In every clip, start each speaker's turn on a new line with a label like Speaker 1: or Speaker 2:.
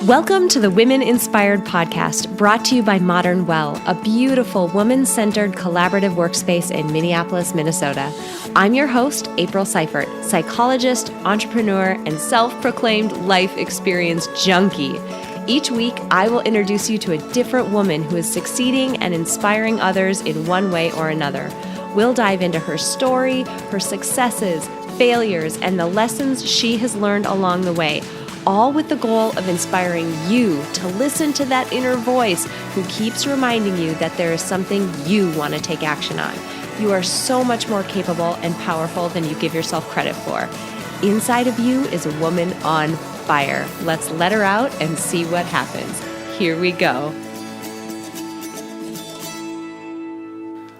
Speaker 1: Welcome to the Women Inspired podcast, brought to you by Modern Well, a beautiful woman-centered collaborative workspace in Minneapolis, Minnesota. I'm your host, April Seifert, psychologist, entrepreneur, and self-proclaimed life experience junkie. Each week, I will introduce you to a different woman who is succeeding and inspiring others in one way or another. We'll dive into her story, her successes, failures, and the lessons she has learned along the way, all with the goal of inspiring you to listen to that inner voice who keeps reminding you that there is something you want to take action on. You are so much more capable and powerful than you give yourself credit for. Inside of you is a woman on fire. Let's let her out and see what happens. Here we go.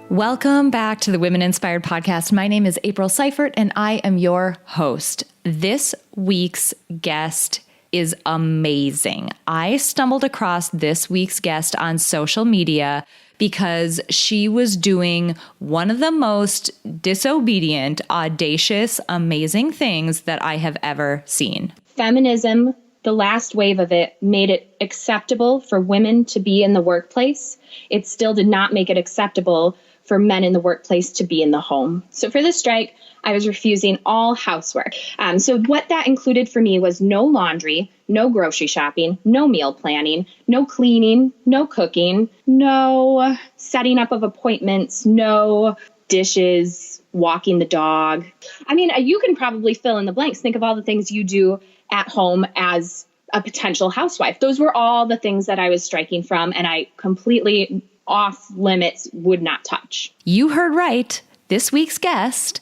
Speaker 1: Welcome back to the Women Inspired podcast. My name is April Seifert, and I am your host. This week's guest is amazing. I stumbled across this week's guest on social media because she was doing one of the most disobedient, audacious, amazing things that I have ever seen.
Speaker 2: Feminism, the last wave of it, made it acceptable for women to be in the workplace. It still did not make it acceptable for men in the workplace to be in the home. So for this strike, I was refusing all housework. So what that included for me was no laundry, no grocery shopping, no meal planning, no cleaning, no cooking, no setting up of appointments, no dishes, walking the dog. I mean, you can probably fill in the blanks. Think of all the things you do at home as a potential housewife. Those were all the things that I was striking from, and I completely off limits would not touch.
Speaker 1: You heard right. This week's guest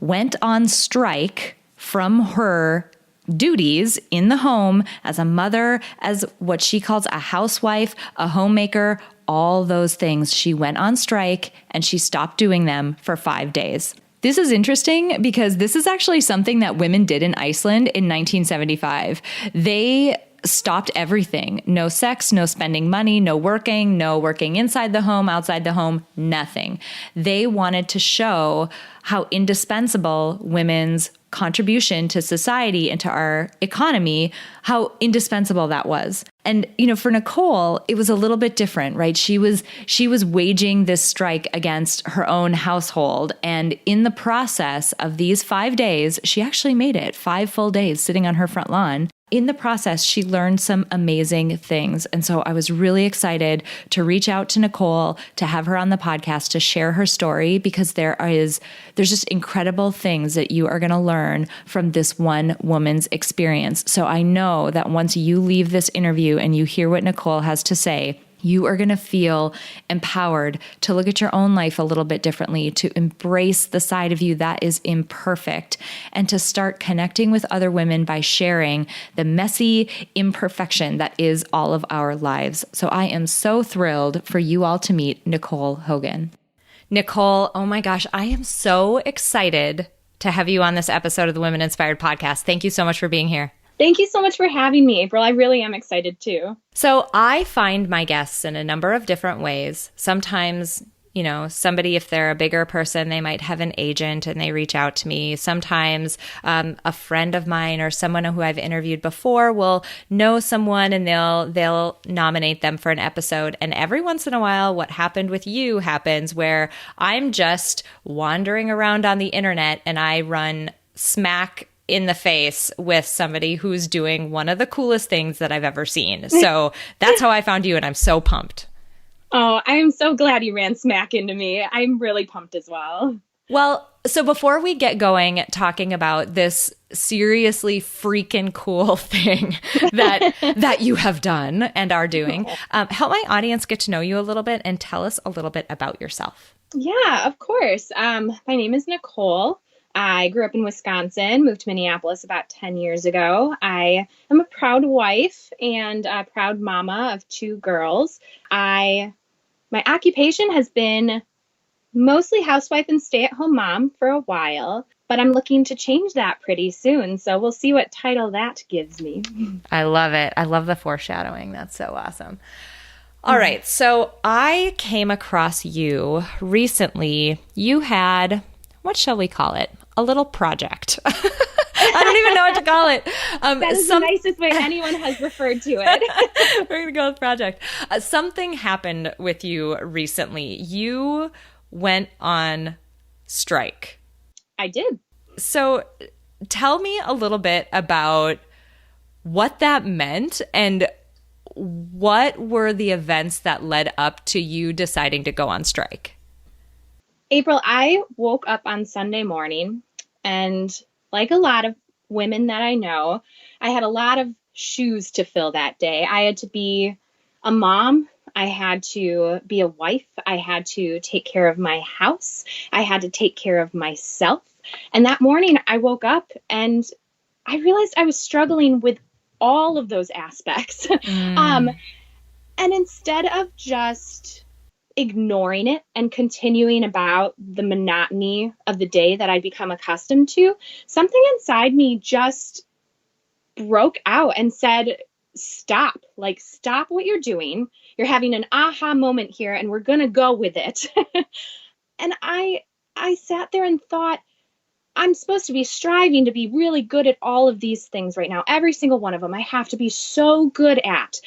Speaker 1: went on strike from her duties in the home as a mother, as what she calls a housewife, a homemaker, all those things. She went on strike and she stopped doing them for 5 days. This is interesting because this is actually something that women did in Iceland in 1975. They stopped everything. No sex, no spending money, no working inside the home, outside the home, nothing. They wanted to show how indispensable women's contribution to society and to our economy, how indispensable that was. And, for Nicole, it was a little bit different, right? She was waging this strike against her own household. And in the process of these 5 days, she actually made it 5 full days sitting on her front lawn. In the process, she learned some amazing things. And so I was really excited to reach out to Nicole, to have her on the podcast to share her story, because there's just incredible things that you are going to learn from this one woman's experience. So I know that once you leave this interview and you hear what Nicole has to say, you are going to feel empowered to look at your own life a little bit differently, to embrace the side of you that is imperfect, and to start connecting with other women by sharing the messy imperfection that is all of our lives. So I am so thrilled for you all to meet Nicole Hogan. Nicole, oh my gosh, I am so excited to have you on this episode of the Women Inspired podcast. Thank you so much for being here.
Speaker 2: Thank you so much for having me, April. I really am excited too.
Speaker 1: So I find my guests in a number of different ways. Sometimes, somebody, if they're a bigger person, they might have an agent and they reach out to me. Sometimes a friend of mine or someone who I've interviewed before will know someone and they'll nominate them for an episode. And every once in a while, what happened with you happens, where I'm just wandering around on the internet and I run smack in the face with somebody who's doing one of the coolest things that I've ever seen. So that's how I found you, and I'm so pumped.
Speaker 2: Oh, I am so glad you ran smack into me. I'm really pumped as well.
Speaker 1: Well, so before we get going talking about this seriously freaking cool thing that you have done and are doing, help my audience get to know you a little bit and tell us a little bit about yourself.
Speaker 2: Yeah, of course. My name is Nicole. I grew up in Wisconsin, moved to Minneapolis about 10 years ago. I am a proud wife and a proud mama of 2 girls. My occupation has been mostly housewife and stay-at-home mom for a while, but I'm looking to change that pretty soon. So we'll see what title that gives me.
Speaker 1: I love it. I love the foreshadowing. That's so awesome. All right. So I came across you recently. You had, what shall we call it? A little project. I don't even know what to call it.
Speaker 2: That is the nicest way anyone has referred to it.
Speaker 1: We're going to go with project. Something happened with you recently. You went on strike.
Speaker 2: I did.
Speaker 1: So tell me a little bit about what that meant and what were the events that led up to you deciding to go on strike?
Speaker 2: April, I woke up on Sunday morning, and like a lot of women that I know, I had a lot of shoes to fill that day. I had to be a mom. I had to be a wife. I had to take care of my house. I had to take care of myself. And that morning I woke up and I realized I was struggling with all of those aspects. And instead of just ignoring it and continuing about the monotony of the day that I'd become accustomed to, something inside me just broke out and said, stop, like, stop what you're doing. You're having an aha moment here and we're going to go with it. And I sat there and thought, I'm supposed to be striving to be really good at all of these things right now. Every single one of them I have to be so good at.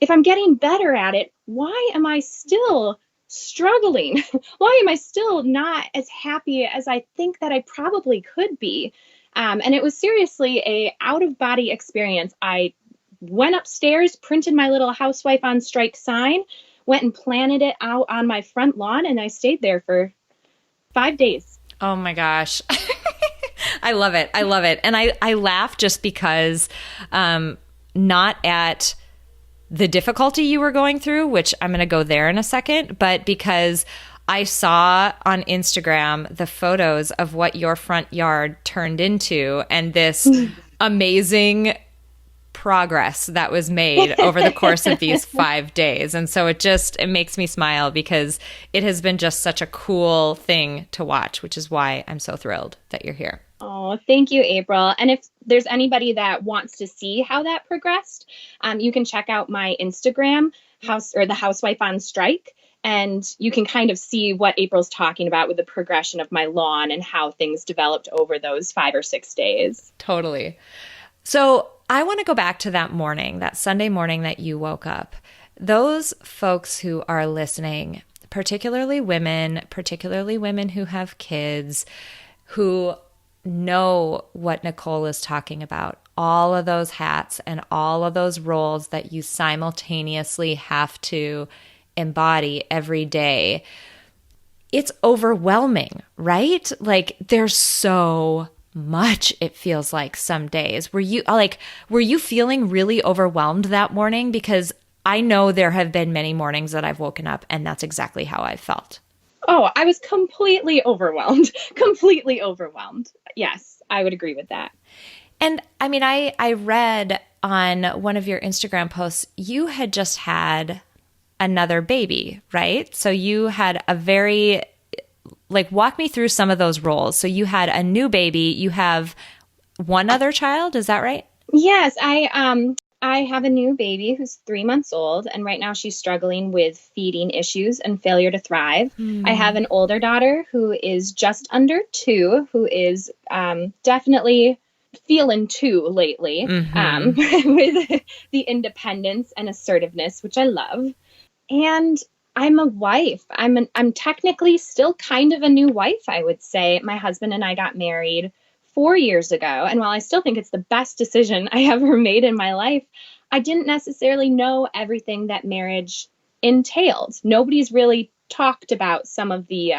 Speaker 2: If I'm getting better at it, why am I still struggling? Why am I still not as happy as I think that I probably could be? And it was seriously a out-of-body experience. I went upstairs, printed my little housewife on strike sign, went and planted it out on my front lawn, and I stayed there for 5 days.
Speaker 1: Oh my gosh. I love it. I love it. And I laugh just because not at the difficulty you were going through, which I'm going to go there in a second, but because I saw on Instagram the photos of what your front yard turned into and this amazing progress that was made over the course of these 5 days. And so it makes me smile because it has been just such a cool thing to watch, which is why I'm so thrilled that you're here.
Speaker 2: Oh, thank you, April. And if there's anybody that wants to see how that progressed, you can check out my Instagram, the Housewife on Strike, and you can kind of see what April's talking about with the progression of my lawn and how things developed over those 5 or 6 days.
Speaker 1: Totally. So I want to go back to that morning, that Sunday morning that you woke up. Those folks who are listening, particularly women who have kids, who know what Nicole is talking about, all of those hats and all of those roles that you simultaneously have to embody every day. It's overwhelming, right? Like there's so much, it feels like some days. Were you feeling really overwhelmed that morning? Because I know there have been many mornings that I've woken up and that's exactly how I felt.
Speaker 2: Oh, I was completely overwhelmed. Completely overwhelmed. Yes, I would agree with that.
Speaker 1: And I mean, I read on one of your Instagram posts, you had just had another baby, right? So you had walk me through some of those roles. So you had a new baby, you have one other child, is that right?
Speaker 2: Yes, I have a new baby who's 3 months old, and right now she's struggling with feeding issues and failure to thrive. I have an older daughter who is just under 2, who is definitely feeling 2 lately, with the independence and assertiveness, which I love. And I'm a wife. I'm technically still kind of a new wife, I would say. My husband and I got married 4 years ago. And while I still think it's the best decision I ever made in my life, I didn't necessarily know everything that marriage entailed. Nobody's really talked about some of the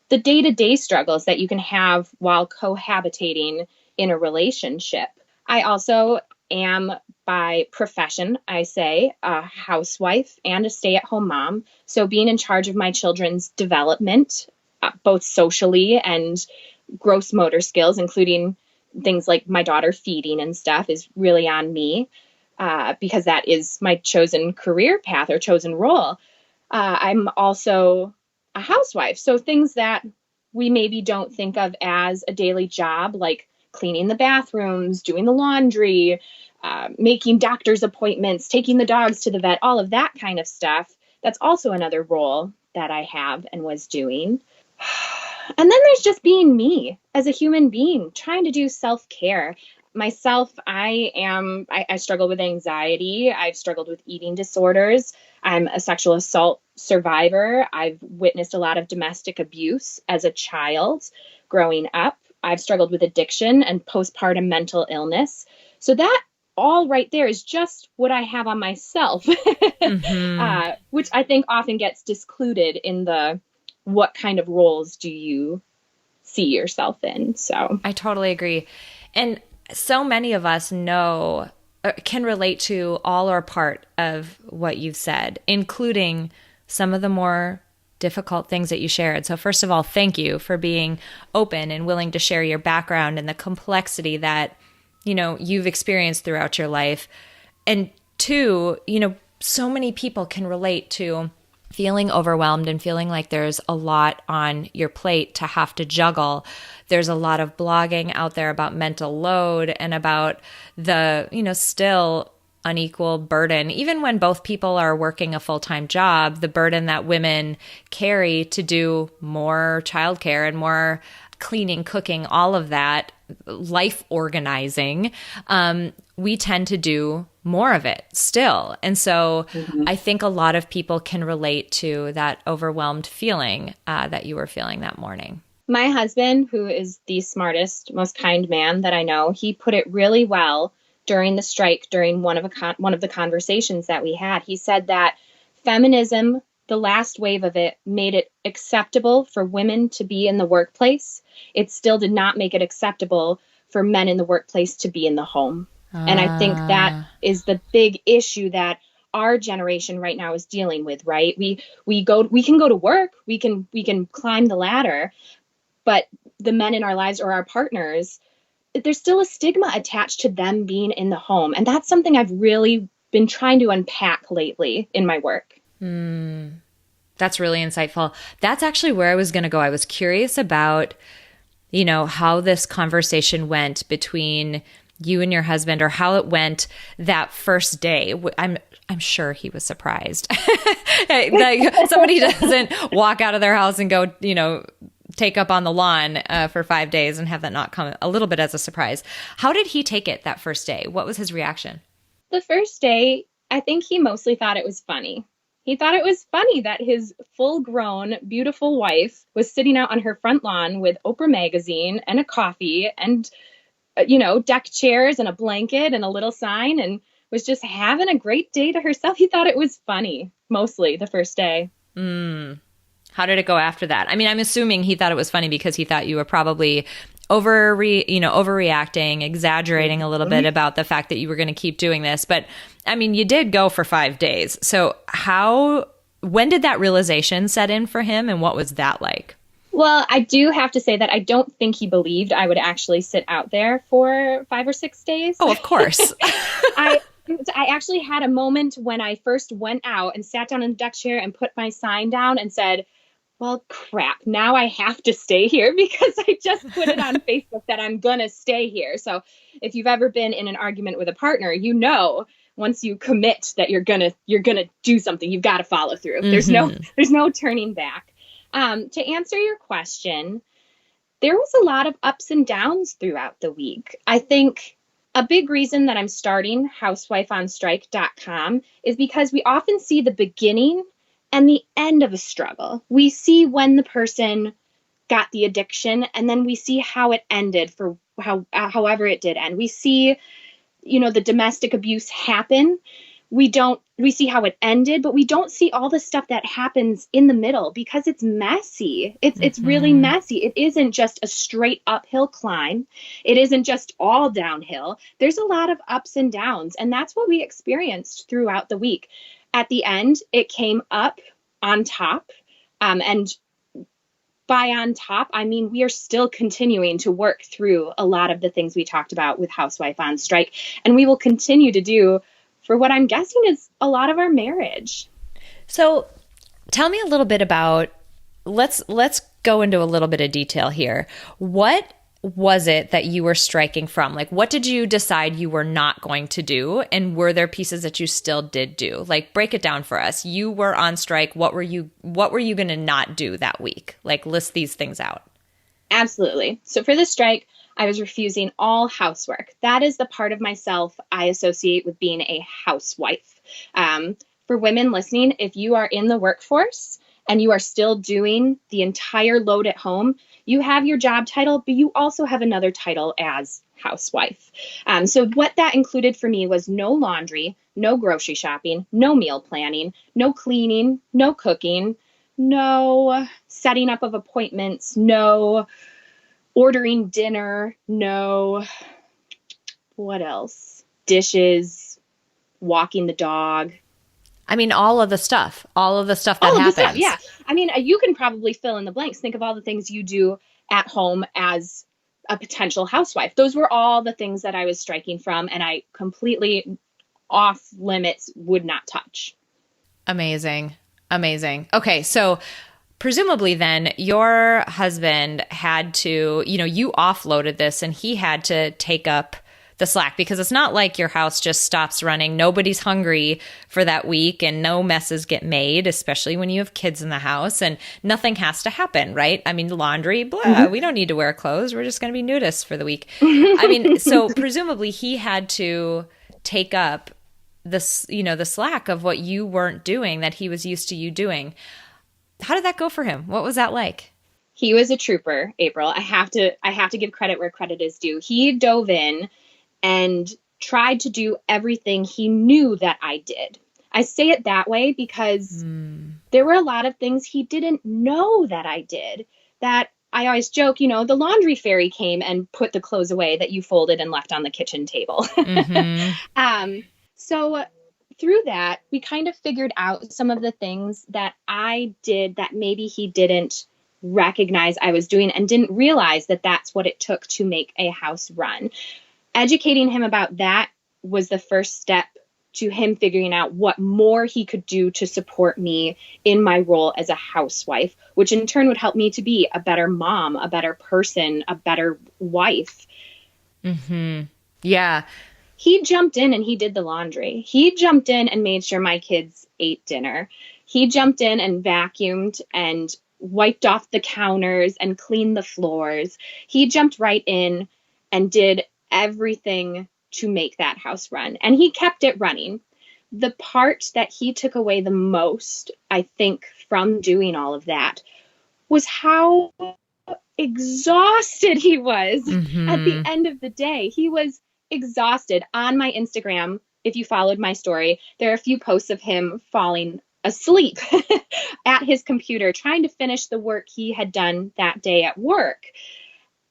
Speaker 2: day-to-day struggles that you can have while cohabitating in a relationship. I also am, by profession, I say, a housewife and a stay-at-home mom. So being in charge of my children's development, both socially and gross motor skills, including things like my daughter feeding and stuff, is really on me because that is my chosen career path or chosen role. I'm also a housewife. So things that we maybe don't think of as a daily job, like cleaning the bathrooms, doing the laundry, making doctor's appointments, taking the dogs to the vet, all of that kind of stuff. That's also another role that I have and was doing. And then there's just being me as a human being, trying to do self-care. Myself, I struggle with anxiety. I've struggled with eating disorders. I'm a sexual assault survivor. I've witnessed a lot of domestic abuse as a child growing up. I've struggled with addiction and postpartum mental illness. So that all right there is just what I have on myself, which I think often gets discluded in the what kind of roles do you see yourself in? So
Speaker 1: I totally agree. And so many of us know, can relate to all or part of what you've said, including some of the more difficult things that you shared. So first of all, thank you for being open and willing to share your background and the complexity that, you know, you've experienced throughout your life. And two, you know, so many people can relate to feeling overwhelmed and feeling like there's a lot on your plate to have to juggle. There's a lot of blogging out there about mental load and about the, you know, still unequal burden. Even when both people are working a full-time job, the burden that women carry to do more childcare and more cleaning, cooking, all of that, life organizing, we tend to do more of it still. And so I think a lot of people can relate to that overwhelmed feeling that you were feeling that morning.
Speaker 2: My husband, who is the smartest, most kind man that I know, he put it really well during the strike, during one of the conversations that we had. He said that feminism, the last wave of it, made it acceptable for women to be in the workplace. It still did not make it acceptable for men in the workplace to be in the home. And I think that is the big issue that our generation right now is dealing with, right? We can go to work, we can climb the ladder, but the men in our lives or our partners, there's still a stigma attached to them being in the home. And that's something I've really been trying to unpack lately in my work.
Speaker 1: That's really insightful. That's actually where I was going to go. I was curious about, you know, how this conversation went between you and your husband, or how it went that first day. I'm sure he was surprised. Like, somebody doesn't walk out of their house and go, you know, take up on the lawn for 5 days and have that not come a little bit as a surprise. How did he take it that first day? What was his reaction?
Speaker 2: The first day, I think he mostly thought it was funny. He thought it was funny that his full-grown, beautiful wife was sitting out on her front lawn with Oprah magazine and a coffee and, you know, deck chairs and a blanket and a little sign, and was just having a great day to herself. He thought it was funny, mostly the first day.
Speaker 1: How did it go after that? I mean, I'm assuming he thought it was funny because he thought you were probably overreacting, exaggerating a little bit about the fact that you were going to keep doing this. But I mean, you did go for 5 days. So when did that realization set in for him, and what was that like?
Speaker 2: Well, I do have to say that I don't think he believed I would actually sit out there for 5 or 6 days.
Speaker 1: Oh, of course.
Speaker 2: I actually had a moment when I first went out and sat down in the deck chair and put my sign down and said, well, crap, now I have to stay here because I just put it on Facebook that I'm going to stay here. So if you've ever been in an argument with a partner, you know, once you commit that you're going to do something, you've got to follow through. There's no turning back. To answer your question, there was a lot of ups and downs throughout the week. I think a big reason that I'm starting housewifeonstrike.com is because we often see the beginning and the end of a struggle. We see when the person got the addiction, and then we see how it ended for however it did end. We see, you know, the domestic abuse happen. We see how it ended, but we don't see all the stuff that happens in the middle because it's messy. It's really messy. It isn't just a straight uphill climb. It isn't just all downhill. There's a lot of ups and downs, and that's what we experienced throughout the week. At the end, it came up on top, and by on top, I mean, we are still continuing to work through a lot of the things we talked about with Housewife on Strike, and we will continue to do for what I'm guessing is a lot of our marriage.
Speaker 1: So tell me a little bit about, let's go into a little bit of detail here. What was it that you were striking from? Like, what did you decide you were not going to do? And were there pieces that you still did do? Like, break it down for us. You were on strike. What were you going to not do that week? Like, list these things out.
Speaker 2: Absolutely. So for this strike, I was refusing all housework. That is the part of myself I associate with being a housewife. For women listening, if you are in the workforce and you are still doing the entire load at home, you have your job title, but you also have another title as housewife. So what that included for me was no laundry, no grocery shopping, no meal planning, no cleaning, no cooking, no setting up of appointments, no ordering dinner, no, what else? Dishes, walking the dog.
Speaker 1: I mean, all of the stuff that
Speaker 2: all of
Speaker 1: happens.
Speaker 2: the stuff, yeah. I mean, you can probably fill in the blanks. Think of all the things you do at home as a potential housewife. Those were all the things that I was striking from, and I completely off limits would not touch.
Speaker 1: Amazing. Amazing. Okay, so presumably then your husband had to, you offloaded this and he had to take up the slack, because it's not like your house just stops running. Nobody's hungry for that week and no messes get made, especially when you have kids in the house, and nothing has to happen, right? I mean, laundry, blah, we don't need to wear clothes. We're just going to be nudists for the week. I mean, so presumably he had to take up this, the slack of what you weren't doing that he was used to you doing. How did that go for him? What was that like?
Speaker 2: He was a trooper, April. I have to give credit where credit is due. He dove in and tried to do everything he knew that I did. I say it that way because there were a lot of things he didn't know that I did, that I always joke, the laundry fairy came and put the clothes away that you folded and left on the kitchen table. Mm-hmm. So through that, we kind of figured out some of the things that I did that maybe he didn't recognize I was doing and didn't realize that that's what it took to make a house run. Educating him about that was the first step to him figuring out what more he could do to support me in my role as a housewife, which in turn would help me to be a better mom, a better person, a better wife.
Speaker 1: Mm-hmm. Yeah.
Speaker 2: He jumped in and he did the laundry. He jumped in and made sure my kids ate dinner. He jumped in and vacuumed and wiped off the counters and cleaned the floors. He jumped right in and did everything to make that house run. And he kept it running. The part that he took away the most, I think, from doing all of that was how exhausted he was at the end of the day. He was exhausted. On my Instagram, if you followed my story, there are a few posts of him falling asleep at his computer, trying to finish the work he had done that day at work.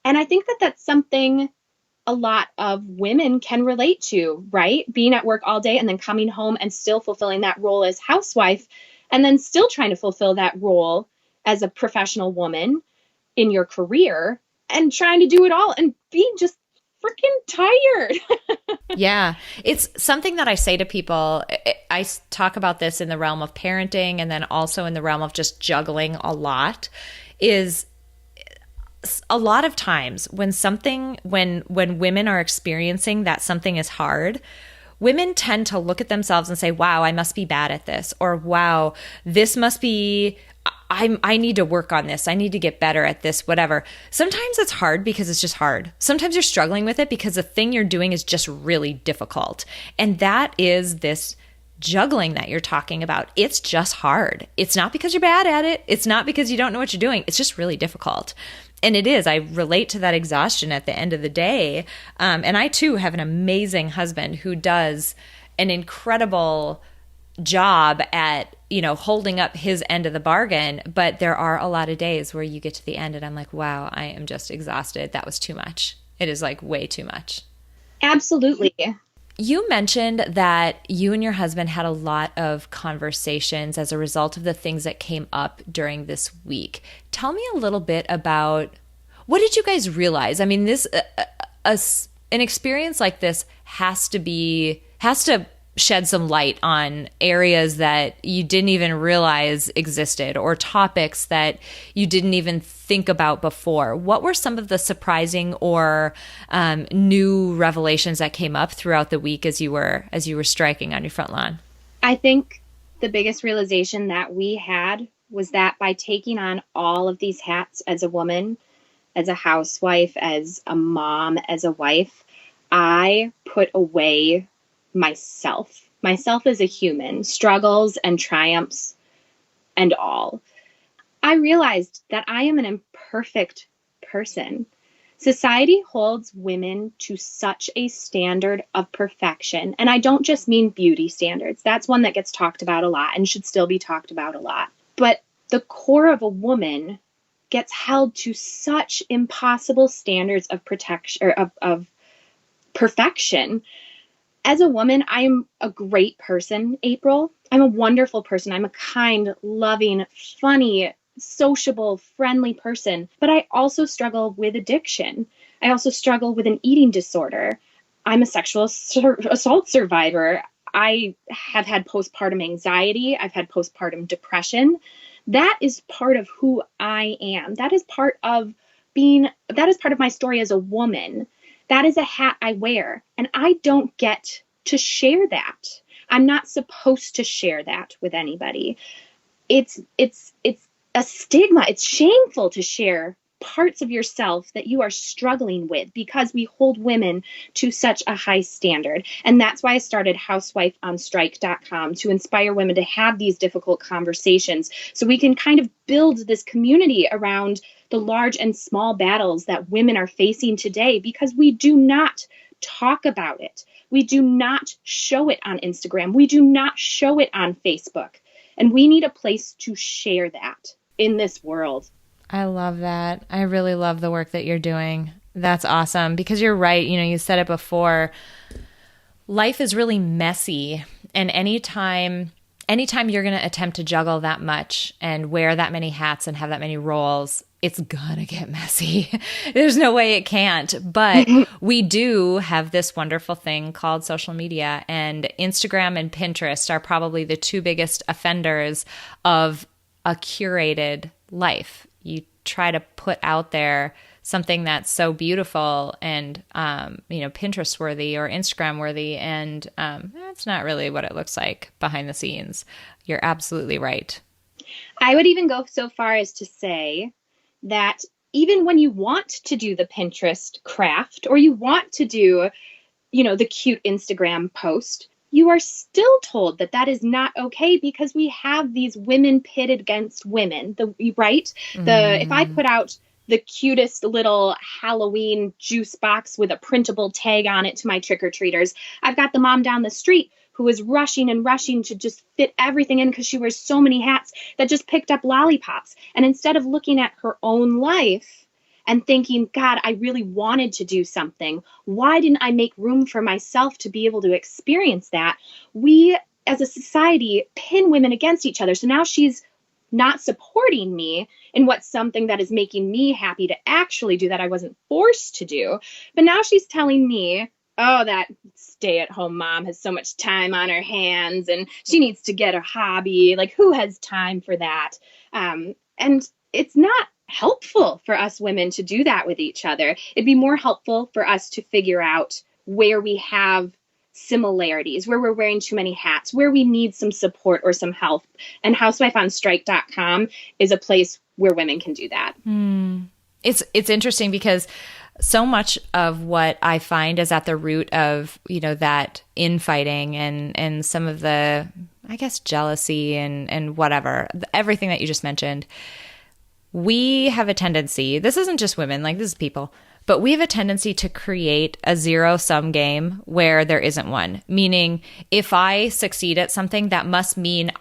Speaker 2: And I think that that's something a lot of women can relate to, right? Being at work all day and then coming home and still fulfilling that role as housewife, and then still trying to fulfill that role as a professional woman in your career, and trying to do it all and being just freaking tired.
Speaker 1: Yeah. It's something that I say to people. I talk about this in the realm of parenting and then also in the realm of just juggling a lot, is a lot of times when women are experiencing that something is hard, women tend to look at themselves and say, wow, I must be bad at this, or wow, this must be, I need to work on this. I need to get better at this, whatever. Sometimes it's hard because it's just hard. Sometimes you're struggling with it because the thing you're doing is just really difficult. And that is this juggling that you're talking about. It's just hard. It's not because you're bad at it. It's not because you don't know what you're doing. It's just really difficult. And it is. I relate to that exhaustion at the end of the day. And I, too, have an amazing husband who does an incredible job at, holding up his end of the bargain. But there are a lot of days where you get to the end and I'm like, wow, I am just exhausted. That was too much. It is like way too much.
Speaker 2: Absolutely.
Speaker 1: You mentioned that you and your husband had a lot of conversations as a result of the things that came up during this week. Tell me a little bit about, what did you guys realize? I mean, an experience like this has to shed some light on areas that you didn't even realize existed, or topics that you didn't even think about before. What were some of the surprising or new revelations that came up throughout the week as you were striking on your front lawn?
Speaker 2: I think the biggest realization that we had was that by taking on all of these hats as a woman, as a housewife, as a mom, as a wife, I put away myself as a human, struggles and triumphs and all. I realized that I am an imperfect person. Society holds women to such a standard of perfection. And I don't just mean beauty standards. That's one that gets talked about a lot and should still be talked about a lot. But the core of a woman gets held to such impossible standards of protection or of perfection. As a woman, I'm a great person, April. I'm a wonderful person. I'm a kind, loving, funny, sociable, friendly person. But I also struggle with addiction. I also struggle with an eating disorder. I'm a sexual assault survivor. I have had postpartum anxiety. I've had postpartum depression. That is part of who I am. That is part of my story as a woman. That is a hat I wear, and I don't get to share that. I'm not supposed to share that with anybody. It's a stigma. It's shameful to share parts of yourself that you are struggling with because we hold women to such a high standard. And that's why I started housewifeonstrike.com, to inspire women to have these difficult conversations so we can kind of build this community around the large and small battles that women are facing today, because we do not talk about it. We do not show it on Instagram. We do not show it on Facebook. And we need a place to share that in this world.
Speaker 1: I love that. I really love the work that you're doing. That's awesome, because you're right. You know, you said it before. Life is really messy. And anytime you're going to attempt to juggle that much and wear that many hats and have that many roles, it's going to get messy. There's no way it can't. But we do have this wonderful thing called social media, and Instagram and Pinterest are probably the two biggest offenders of a curated life. You try to put out there something that's so beautiful and, Pinterest worthy or Instagram worthy. And that's not really what it looks like behind the scenes. You're absolutely right.
Speaker 2: I would even go so far as to say that even when you want to do the Pinterest craft, or you want to do, the cute Instagram post, you are still told that that is not okay, because we have these women pitted against women, right? If I put out the cutest little Halloween juice box with a printable tag on it to my trick-or-treaters, I've got the mom down the street who is rushing to just fit everything in because she wears so many hats, that just picked up lollipops. And instead of looking at her own life and thinking, God, I really wanted to do something, why didn't I make room for myself to be able to experience that? We, as a society, pin women against each other. So now she's not supporting me in what's something that is making me happy to actually do that I wasn't forced to do. But now she's telling me, oh, that stay-at-home mom has so much time on her hands and she needs to get a hobby. Like, who has time for that? And it's not helpful for us women to do that with each other. It'd be more helpful for us to figure out where we have similarities, where we're wearing too many hats, where we need some support or some help. And housewifeonstrike.com is a place where women can do that.
Speaker 1: It's interesting because so much of what I find is at the root of, that infighting and some of the, I guess, jealousy and whatever, everything that you just mentioned. We have a tendency, this isn't just women, like this is people, but we have a tendency to create a zero-sum game where there isn't one. Meaning, if I succeed at something, that must mean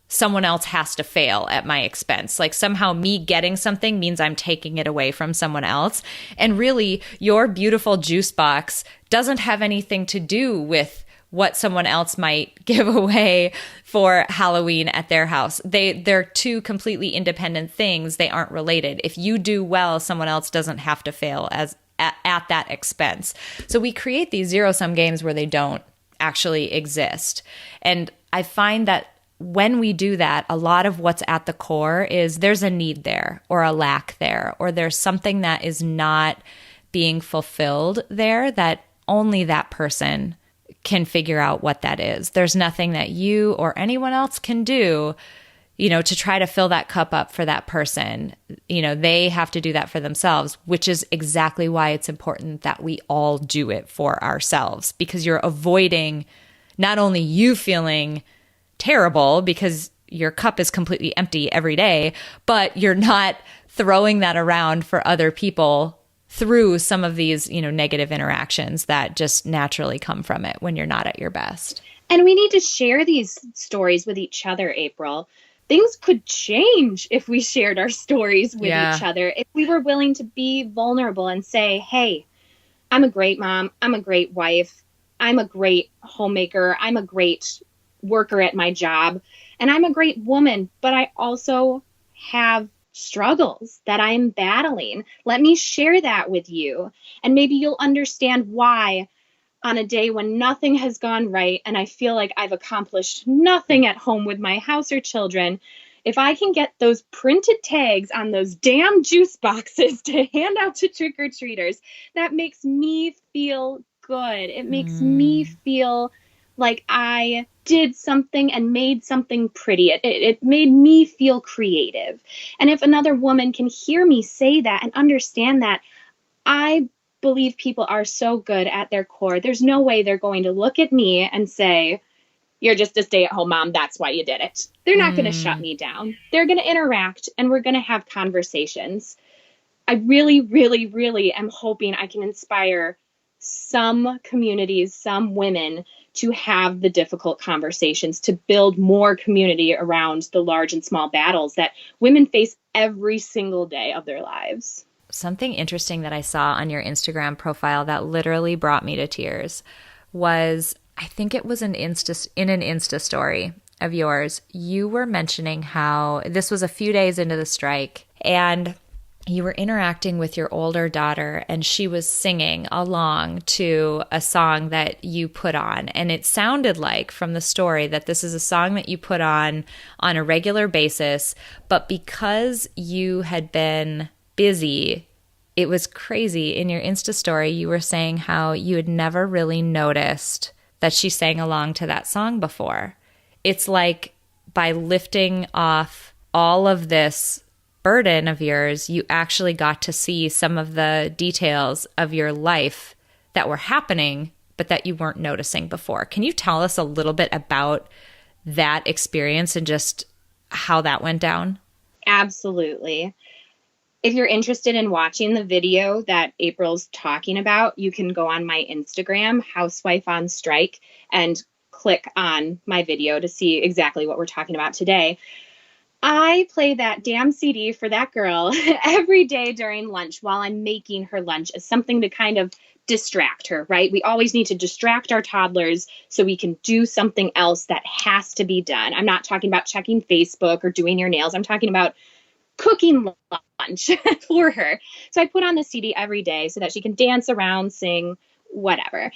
Speaker 1: someone else has to fail at my expense. Like somehow me getting something means I'm taking it away from someone else. And really, your beautiful juice box doesn't have anything to do with what someone else might give away for Halloween at their house. They're two completely independent things. They aren't related. If you do well, someone else doesn't have to fail at that expense. So we create these zero-sum games where they don't actually exist. And I find that when we do that, a lot of what's at the core is there's a need there or a lack there, or there's something that is not being fulfilled there that only that person can figure out what that is. There's nothing that you or anyone else can do. to try to fill that cup up for that person. They have to do that for themselves, which is exactly why it's important that we all do it for ourselves, because you're avoiding not only you feeling terrible because your cup is completely empty every day, but you're not throwing that around for other people through some of these, negative interactions that just naturally come from it when you're not at your best.
Speaker 2: And we need to share these stories with each other, April. Things could change if we shared our stories with each other. If we were willing to be vulnerable and say, hey, I'm a great mom. I'm a great wife. I'm a great homemaker. I'm a great worker at my job. And I'm a great woman, but I also have struggles that I'm battling. Let me share that with you. And maybe you'll understand why on a day when nothing has gone right and I feel like I've accomplished nothing at home with my house or children, if I can get those printed tags on those damn juice boxes to hand out to trick-or-treaters, that makes me feel good. It makes me feel like I did something and made something pretty. It made me feel creative. And if another woman can hear me say that and understand that, I believe people are so good at their core. There's no way they're going to look at me and say, you're just a stay-at-home mom, that's why you did it. They're not going to shut me down. They're going to interact and we're going to have conversations. I really, really, really am hoping I can inspire some communities, some women to have the difficult conversations, to build more community around the large and small battles that women face every single day of their lives.
Speaker 1: Something interesting that I saw on your Instagram profile that literally brought me to tears was, I think it was in an Insta story of yours. You were mentioning how this was a few days into the strike and you were interacting with your older daughter and she was singing along to a song that you put on. And it sounded like from the story that this is a song that you put on a regular basis, but because you had been busy, it was crazy. In your Insta story, you were saying how you had never really noticed that she sang along to that song before. It's like by lifting off all of this burden of yours, you actually got to see some of the details of your life that were happening, but that you weren't noticing before. Can you tell us a little bit about that experience and just how that went down?
Speaker 2: Absolutely. If you're interested in watching the video that April's talking about, you can go on my Instagram, Housewife on Strike, and click on my video to see exactly what we're talking about today. I play that damn CD for that girl every day during lunch while I'm making her lunch as something to kind of distract her, right? We always need to distract our toddlers so we can do something else that has to be done. I'm not talking about checking Facebook or doing your nails. I'm talking about cooking lunch for her. So I put on the CD every day so that she can dance around, sing, whatever.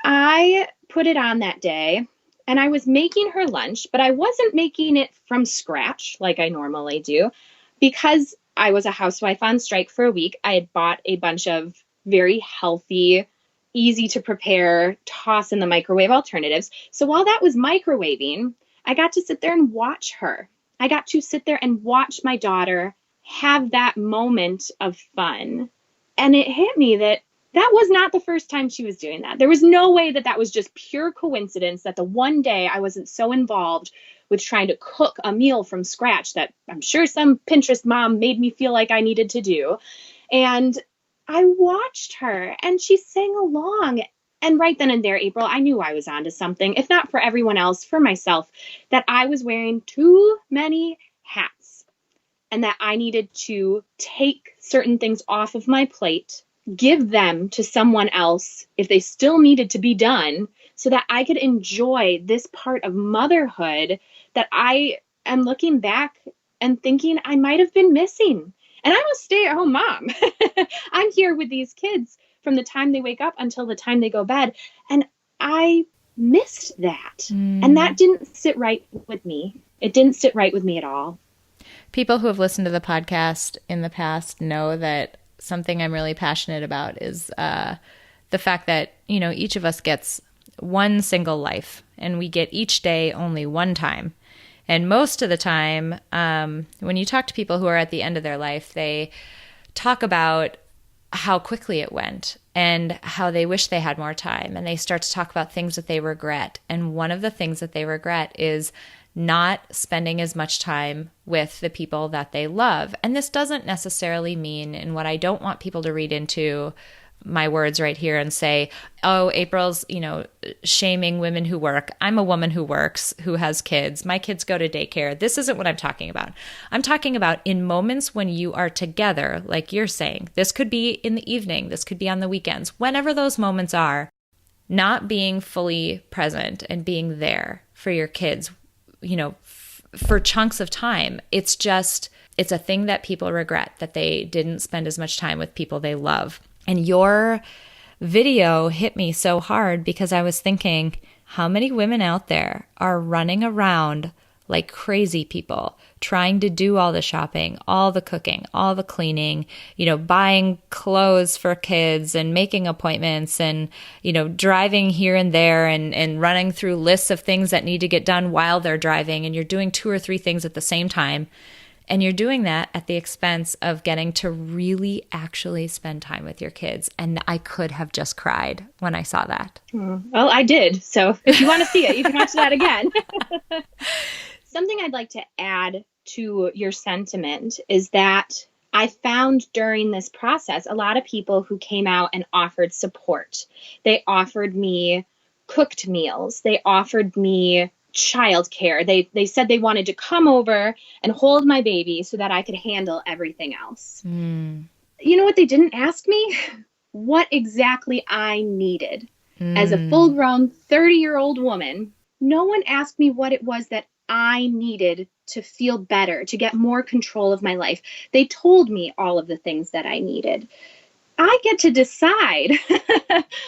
Speaker 2: I put it on that day. And I was making her lunch, but I wasn't making it from scratch like I normally do. Because I was a housewife on strike for a week, I had bought a bunch of very healthy, easy to prepare, toss in the microwave alternatives. So while that was microwaving, I got to sit there and watch her. I got to sit there and watch my daughter have that moment of fun. And it hit me that that was not the first time she was doing that. There was no way that that was just pure coincidence that the one day I wasn't so involved with trying to cook a meal from scratch that I'm sure some Pinterest mom made me feel like I needed to do. And I watched her and she sang along. And right then and there, April, I knew I was onto something, if not for everyone else, for myself, that I was wearing too many hats and that I needed to take certain things off of my plate, give them to someone else if they still needed to be done, so that I could enjoy this part of motherhood that I am looking back and thinking I might have been missing. And I'm a stay-at-home mom. I'm here with these kids from the time they wake up until the time they go bed. And I missed that. And that didn't sit right with me. It didn't sit right with me at all.
Speaker 1: People who have listened to the podcast in the past know that something I'm really passionate about is the fact that, each of us gets one single life and we get each day only one time. And most of the time, when you talk to people who are at the end of their life, they talk about how quickly it went and how they wish they had more time. And they start to talk about things that they regret. And one of the things that they regret is not spending as much time with the people that they love. And this doesn't necessarily mean, and what I don't want people to read into my words right here and say, oh, April's, shaming women who work. I'm a woman who works, who has kids. My kids go to daycare. This isn't what I'm talking about. I'm talking about in moments when you are together, like you're saying. This could be in the evening. This could be on the weekends. Whenever those moments are, not being fully present and being there for your kids, for chunks of time. It's a thing that people regret, that they didn't spend as much time with people they love. And your video hit me so hard because I was thinking, how many women out there are running around like crazy people, trying to do all the shopping, all the cooking, all the cleaning, buying clothes for kids and making appointments and, driving here and there and running through lists of things that need to get done while they're driving. And you're doing 2 or 3 things at the same time. And you're doing that at the expense of getting to really actually spend time with your kids. And I could have just cried when I saw that.
Speaker 2: Well, I did. So if you want to see it, you can watch that again. Something I'd like to add to your sentiment is that I found during this process a lot of people who came out and offered support. They offered me cooked meals. They offered me childcare. They said they wanted to come over and hold my baby so that I could handle everything else. You know what they didn't ask me? What exactly I needed. As a full-grown 30-year-old woman, no one asked me what it was that I needed to feel better, to get more control of my life. They told me all of the things that I needed. I get to decide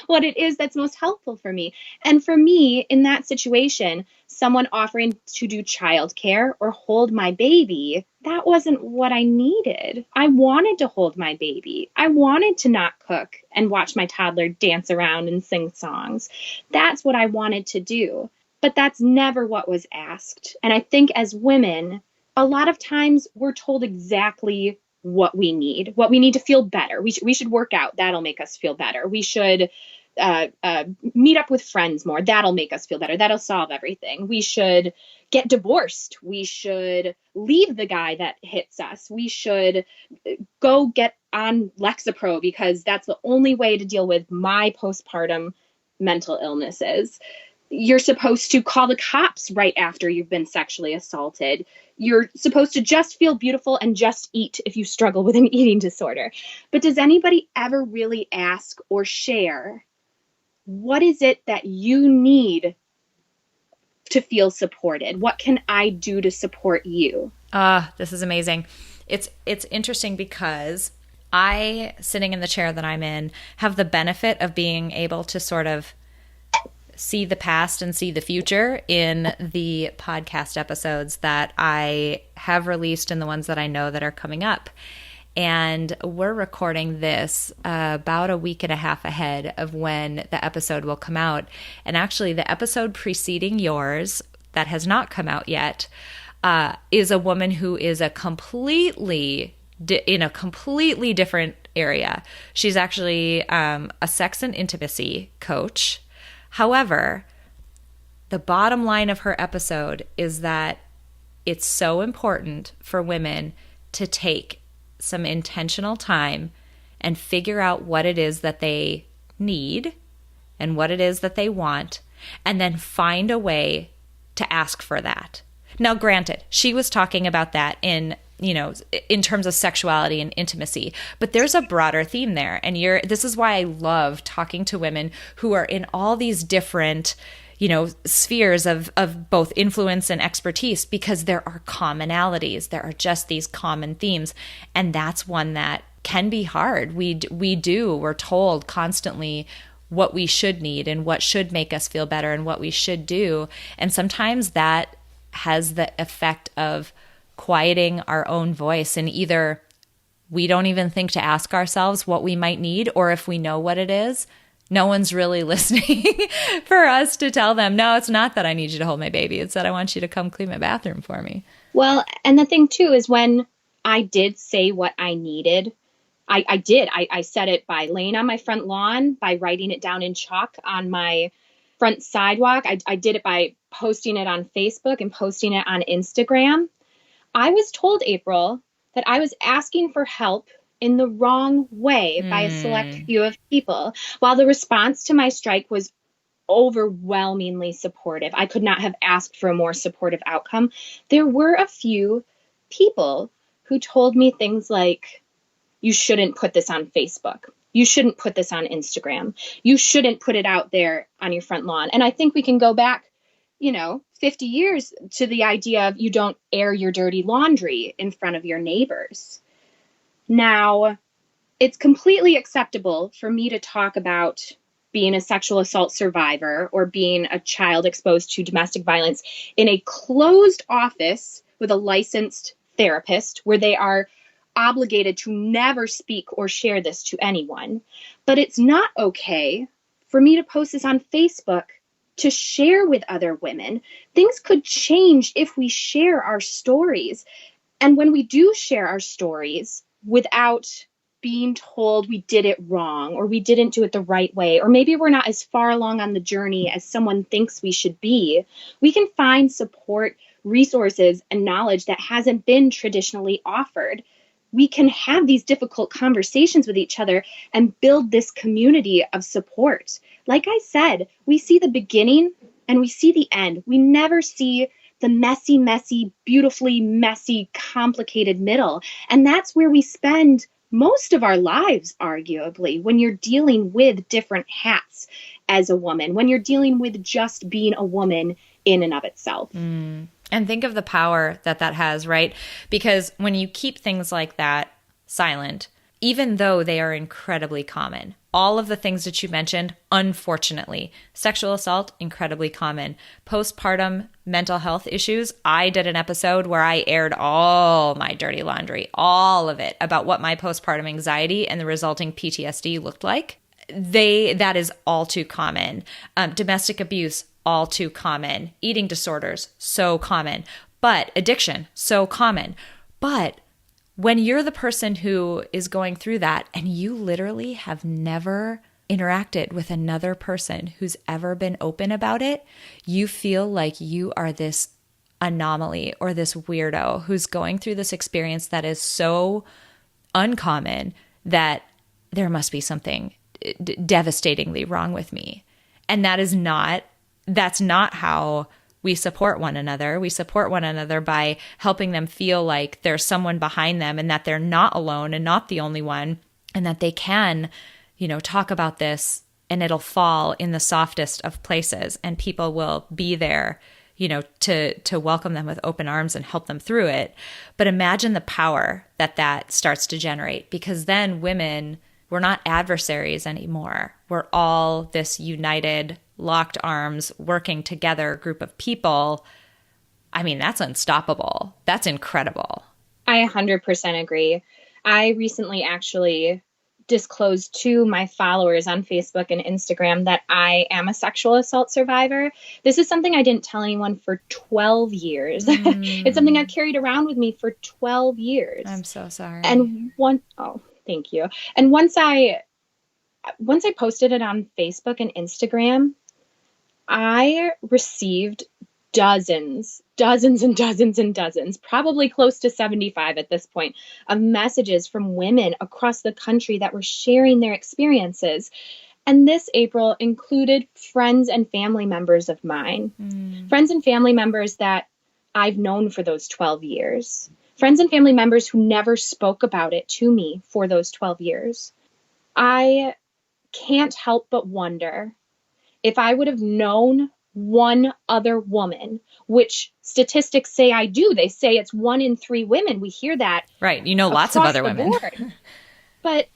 Speaker 2: what it is that's most helpful for me. And for me, in that situation, someone offering to do childcare or hold my baby, that wasn't what I needed. I wanted to hold my baby. I wanted to not cook and watch my toddler dance around and sing songs. That's what I wanted to do. But that's never what was asked. And I think as women, a lot of times we're told exactly what we need to feel better. We should work out. That'll make us feel better. We should meet up with friends more. That'll make us feel better. That'll solve everything. We should get divorced. We should leave the guy that hits us. We should go get on Lexapro because that's the only way to deal with my postpartum mental illnesses. You're supposed to call the cops right after you've been sexually assaulted. You're supposed to just feel beautiful and just eat if you struggle with an eating disorder. But does anybody ever really ask or share, what is it that you need to feel supported? What can I do to support you?
Speaker 1: This is amazing. It's interesting because I, sitting in the chair that I'm in, have the benefit of being able to sort of see the past and see the future in the podcast episodes that I have released and the ones that I know that are coming up. And we're recording this about a week and a half ahead of when the episode will come out. And actually, the episode preceding yours that has not come out yet is a woman who is in a completely different area. She's actually a sex and intimacy coach. However, the bottom line of her episode is that it's so important for women to take some intentional time and figure out what it is that they need and what it is that they want, and then find a way to ask for that. Now, granted, she was talking about that in terms of sexuality and intimacy, but there's a broader theme there. And this is why I love talking to women who are in all these different, spheres of both influence and expertise, because there are commonalities. There are just these common themes. And that's one that can be hard. We're told constantly what we should need and what should make us feel better and what we should do. And sometimes that has the effect of quieting our own voice, and either we don't even think to ask ourselves what we might need, or if we know what it is, no one's really listening for us to tell them, no, it's not that I need you to hold my baby. It's that I want you to come clean my bathroom for me.
Speaker 2: Well, and the thing too is when I did say what I needed, I did. I said it by laying on my front lawn, by writing it down in chalk on my front sidewalk. I did it by posting it on Facebook and posting it on Instagram. I was told, April, that I was asking for help in the wrong way by a select few of people, while the response to my strike was overwhelmingly supportive. I could not have asked for a more supportive outcome. There were a few people who told me things like, you shouldn't put this on Facebook. You shouldn't put this on Instagram. You shouldn't put it out there on your front lawn. And I think we can go back, 50 years to the idea of you don't air your dirty laundry in front of your neighbors. Now, it's completely acceptable for me to talk about being a sexual assault survivor or being a child exposed to domestic violence in a closed office with a licensed therapist where they are obligated to never speak or share this to anyone. But it's not okay for me to post this on Facebook to share with other women. Things could change if we share our stories. And when we do share our stories without being told we did it wrong or we didn't do it the right way, or maybe we're not as far along on the journey as someone thinks we should be, we can find support, resources, and knowledge that hasn't been traditionally offered. We can have these difficult conversations with each other and build this community of support. Like I said, we see the beginning and we see the end. We never see the messy, beautifully messy, complicated middle. And that's where we spend most of our lives, arguably, when you're dealing with different hats as a woman, when you're dealing with just being a woman in and of itself.
Speaker 1: And think of the power that has, right? Because when you keep things like that silent, even though they are incredibly common, all of the things that you mentioned, unfortunately, sexual assault, incredibly common. Postpartum mental health issues, I did an episode where I aired all my dirty laundry, all of it, about what my postpartum anxiety and the resulting PTSD looked like. That is all too common. Domestic abuse, all too common. Eating disorders, so common. But addiction, so common. But when you're the person who is going through that and you literally have never interacted with another person who's ever been open about it, you feel like you are this anomaly or this weirdo who's going through this experience that is so uncommon that there must be something devastatingly wrong with me. And that's not how we support one another. We support one another by helping them feel like there's someone behind them and that they're not alone and not the only one, and that they can, talk about this and it'll fall in the softest of places and people will be there, to welcome them with open arms and help them through it. But imagine the power that starts to generate, because then women, we're not adversaries anymore. We're all this united, locked arms, working together group of people. I mean, that's unstoppable. That's incredible.
Speaker 2: I 100% agree. I recently actually disclosed to my followers on Facebook and Instagram that I am a sexual assault survivor. This is something I didn't tell anyone for 12 years. It's something I've carried around with me for 12 years.
Speaker 1: I'm so sorry.
Speaker 2: And thank you. And once I posted it on Facebook and Instagram, I received dozens, probably close to 75 at this point, of messages from women across the country that were sharing their experiences. And this, April, included friends and family members of mine, friends and family members that I've known for those 12 years, friends and family members who never spoke about it to me for those 12 years. I can't help but wonder if I would have known one other woman, which statistics say I do. They say it's 1 in 3 women. We hear that.
Speaker 1: Right. Lots of other women.
Speaker 2: But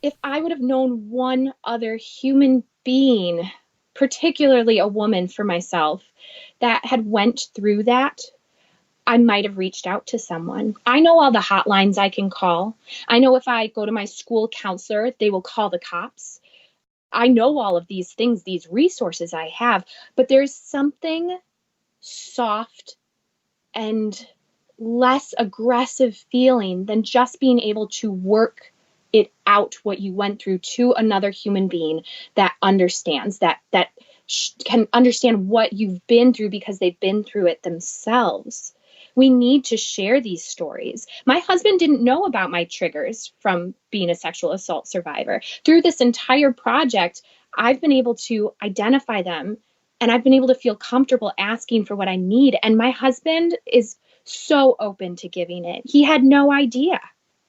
Speaker 2: if I would have known one other human being, particularly a woman for myself, that had went through that, I might have reached out to someone. I know all the hotlines I can call. I know if I go to my school counselor, they will call the cops. I know all of these things, these resources I have, but there's something soft and less aggressive feeling than just being able to work it out, what you went through, to another human being that understands, that can understand what you've been through because they've been through it themselves. We need to share these stories. My husband didn't know about my triggers from being a sexual assault survivor. Through this entire project, I've been able to identify them, and I've been able to feel comfortable asking for what I need. And my husband is so open to giving it. He had no idea.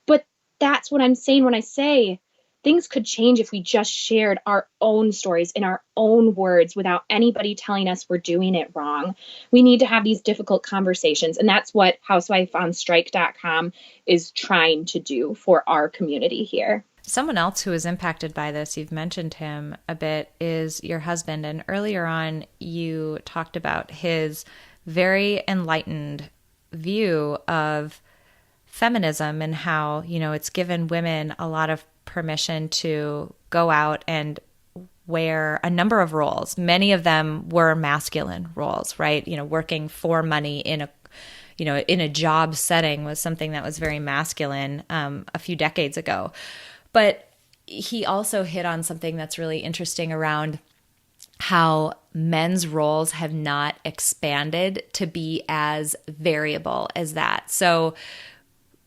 Speaker 2: But that's what I'm saying when I say things could change if we just shared our own stories in our own words without anybody telling us we're doing it wrong. We need to have these difficult conversations. And that's what housewifeonstrike.com is trying to do for our community here.
Speaker 1: Someone else who is impacted by this, you've mentioned him a bit, is your husband. And earlier on, you talked about his very enlightened view of feminism and how, it's given women a lot of permission to go out and wear a number of roles. Many of them were masculine roles, right? Working for money in a job setting was something that was very masculine a few decades ago. But he also hit on something that's really interesting around how men's roles have not expanded to be as variable as that. So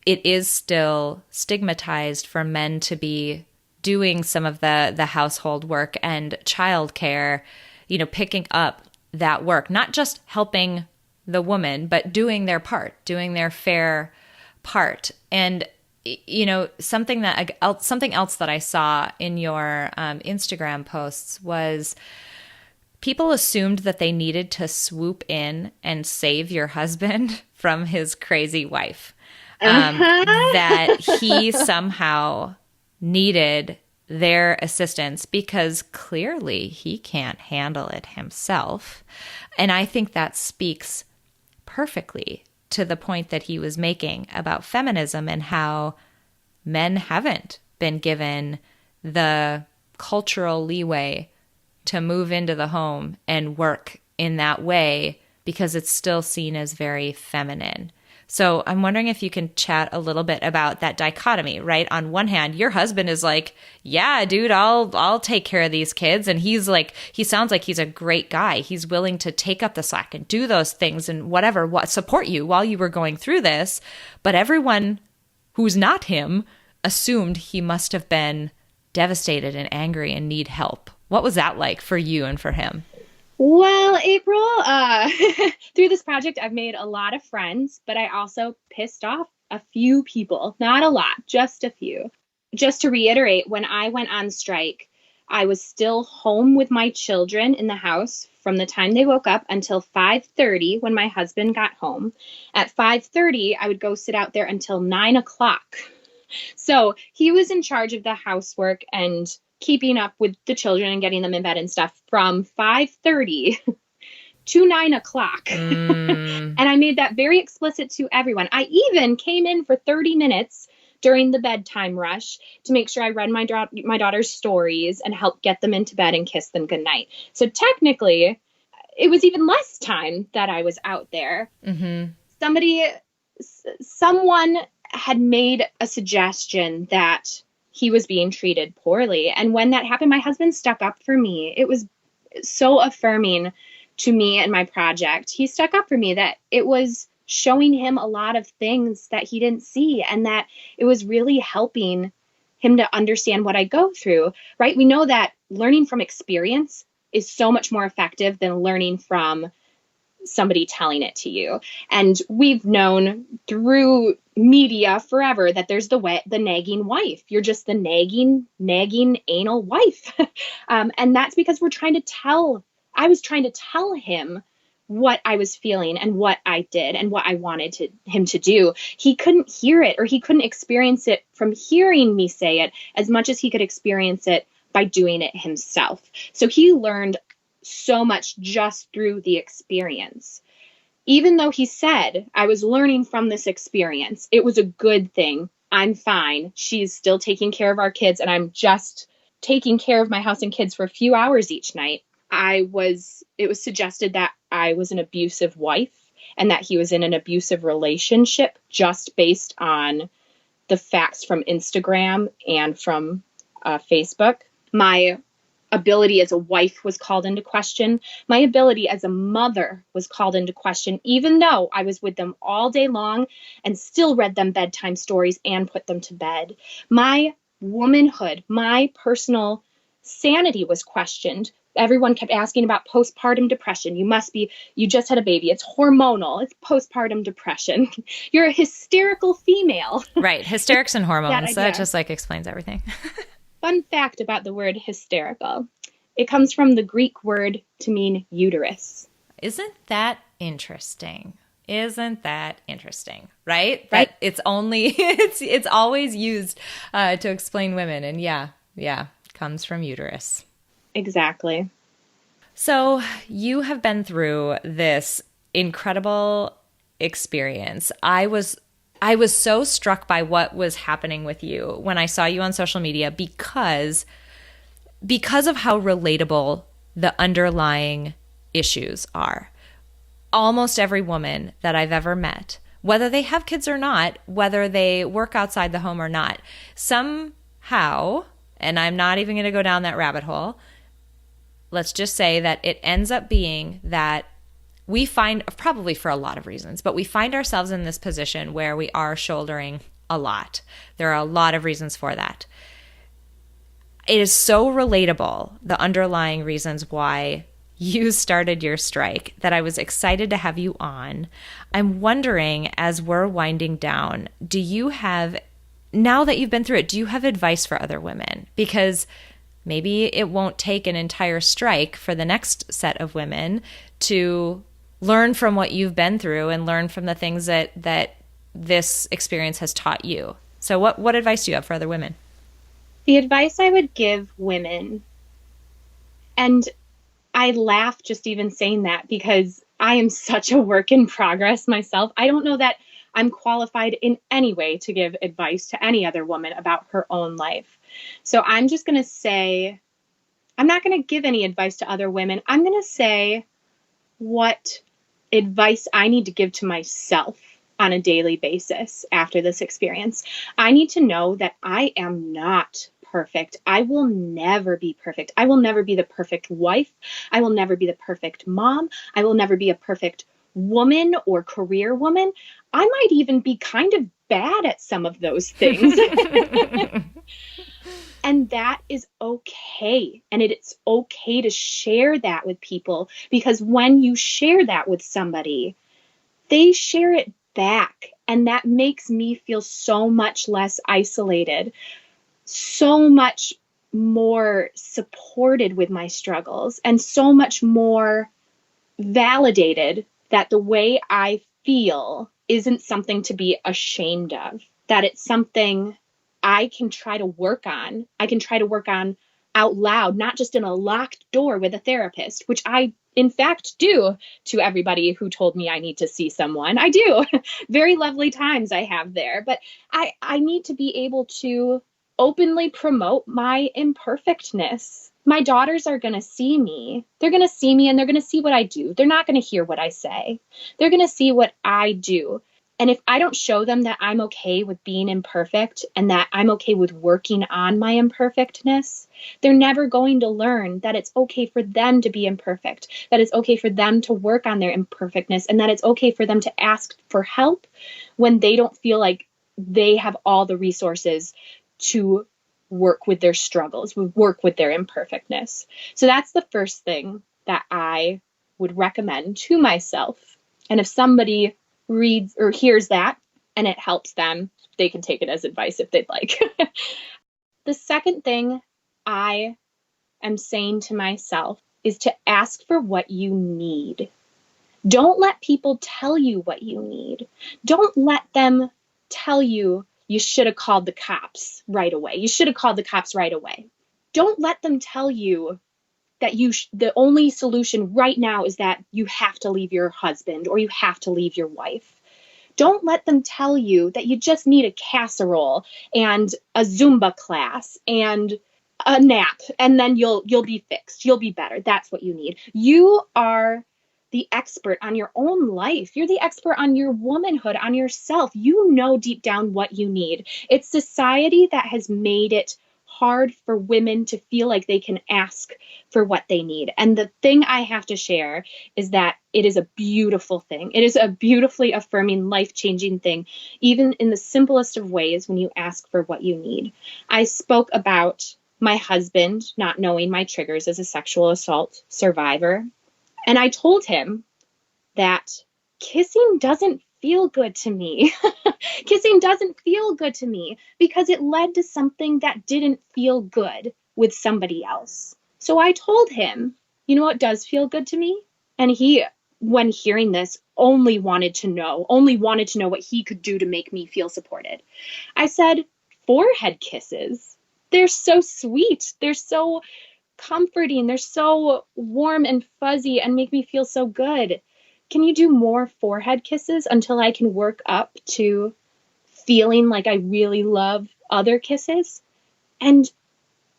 Speaker 1: it is still stigmatized for men to be doing some of the household work and childcare, picking up that work, not just helping the woman, but doing their part, doing their fair part. And something else that I saw in your Instagram posts was people assumed that they needed to swoop in and save your husband from his crazy wife. That he somehow needed their assistance because clearly he can't handle it himself. And I think that speaks perfectly to the point that he was making about feminism and how men haven't been given the cultural leeway to move into the home and work in that way because it's still seen as very feminine. So I'm wondering if you can chat a little bit about that dichotomy, right? On one hand, your husband is like, yeah, dude, I'll take care of these kids. And he sounds like he's a great guy. He's willing to take up the slack and do those things and support you while you were going through this. But everyone who's not him assumed he must have been devastated and angry and need help. What was that like for you and for him?
Speaker 2: Well, April, through this project, I've made a lot of friends, but I also pissed off a few people. Not a lot, just a few. Just to reiterate, when I went on strike, I was still home with my children in the house from the time they woke up until 5:30 when my husband got home. At 5:30, I would go sit out there until 9 o'clock. So he was in charge of the housework and keeping up with the children and getting them in bed and stuff from 5:30 to 9 o'clock. And I made that very explicit to everyone. I even came in for 30 minutes during the bedtime rush to make sure I read my daughter's stories and help get them into bed and kiss them goodnight. So technically, it was even less time that I was out there. Mm-hmm. Someone had made a suggestion that he was being treated poorly. And when that happened, my husband stuck up for me. It was so affirming to me and my project. He stuck up for me that it was showing him a lot of things that he didn't see and that it was really helping him to understand what I go through, right? We know that learning from experience is so much more effective than learning from somebody telling it to you. And we've known through media forever that there's the nagging wife. You're just the nagging anal wife. And that's because I was trying to tell him what I was feeling and what I did and what I wanted him to do. He couldn't hear it, or he couldn't experience it from hearing me say it as much as he could experience it by doing it himself. So he learned so much just through the experience. Even though he said, I was learning from this experience, it was a good thing. I'm fine. She's still taking care of our kids, and I'm just taking care of my house and kids for a few hours each night, it was suggested that I was an abusive wife and that he was in an abusive relationship just based on the facts from Instagram and from Facebook. My ability as a wife was called into question. My ability as a mother was called into question, even though I was with them all day long and still read them bedtime stories and put them to bed. My womanhood, my personal sanity was questioned. Everyone kept asking about postpartum depression. You just had a baby. It's hormonal. It's postpartum depression. You're a hysterical female.
Speaker 1: Right. Hysterics and hormones. That just like explains everything.
Speaker 2: Fun fact about the word hysterical. It comes from the Greek word to mean uterus.
Speaker 1: Isn't that interesting? Right?
Speaker 2: Right.
Speaker 1: That it's always used to explain women. And yeah, comes from uterus.
Speaker 2: Exactly.
Speaker 1: So you have been through this incredible experience. I was so struck by what was happening with you when I saw you on social media because of how relatable the underlying issues are. Almost every woman that I've ever met, whether they have kids or not, whether they work outside the home or not, somehow, and I'm not even going to go down that rabbit hole, let's just say that it ends up being that we find, probably for a lot of reasons, but we find ourselves in this position where we are shouldering a lot. There are a lot of reasons for that. It is so relatable, the underlying reasons why you started your strike, that I was excited to have you on. I'm wondering, as we're winding down, do you have, now that you've been through it, do you have advice for other women? Because maybe it won't take an entire strike for the next set of women to learn from what you've been through and learn from the things that this experience has taught you. So what advice do you have for other women?
Speaker 2: The advice I would give women, and I laugh just even saying that because I am such a work in progress myself. I don't know that I'm qualified in any way to give advice to any other woman about her own life. So I'm just going to say, I'm not going to give any advice to other women. I'm going to say what advice I need to give to myself on a daily basis after this experience. I need to know that I am not perfect. I will never be perfect. I will never be the perfect wife. I will never be the perfect mom. I will never be a perfect woman or career woman. I might even be kind of bad at some of those things. And that is okay. And it's okay to share that with people, because when you share that with somebody, they share it back. And that makes me feel so much less isolated, so much more supported with my struggles, and so much more validated that the way I feel isn't something to be ashamed of, that it's something I can try to work on. I can try to work on out loud, not just in a locked door with a therapist, which I, in fact, do to everybody who told me I need to see someone. I do. Very lovely times I have there. But I need to be able to openly promote my imperfectness. My daughters are going to see me. They're going to see me and they're going to see what I do. They're not going to hear what I say. They're going to see what I do. And if I don't show them that I'm okay with being imperfect and that I'm okay with working on my imperfectness, they're never going to learn that it's okay for them to be imperfect, that it's okay for them to work on their imperfectness, and that it's okay for them to ask for help when they don't feel like they have all the resources to work with their struggles, work with their imperfectness. So that's the first thing that I would recommend to myself. And if somebody reads or hears that and it helps them, they can take it as advice if they'd like. The second thing I am saying to myself is to ask for what you need. Don't let people tell you what you need. Don't let them tell you you should have called the cops right away. You should have called the cops right away. Don't let them tell you that the only solution right now is that you have to leave your husband or you have to leave your wife. Don't let them tell you that you just need a casserole and a Zumba class and a nap, and then you'll be fixed. You'll be better. That's what you need. You are the expert on your own life. You're the expert on your womanhood, on yourself. You know deep down what you need. It's society that has made it hard for women to feel like they can ask for what they need. And the thing I have to share is that it is a beautiful thing. It is a beautifully affirming, life-changing thing, even in the simplest of ways when you ask for what you need. I spoke about my husband not knowing my triggers as a sexual assault survivor. And I told him that kissing doesn't feel good to me. Kissing doesn't feel good to me because it led to something that didn't feel good with somebody else. So I told him, you know what does feel good to me? And he, when hearing this, only wanted to know what he could do to make me feel supported. I said, forehead kisses. They're so sweet. They're so comforting. They're so warm and fuzzy and make me feel so good. Can you do more forehead kisses until I can work up to feeling like I really love other kisses? And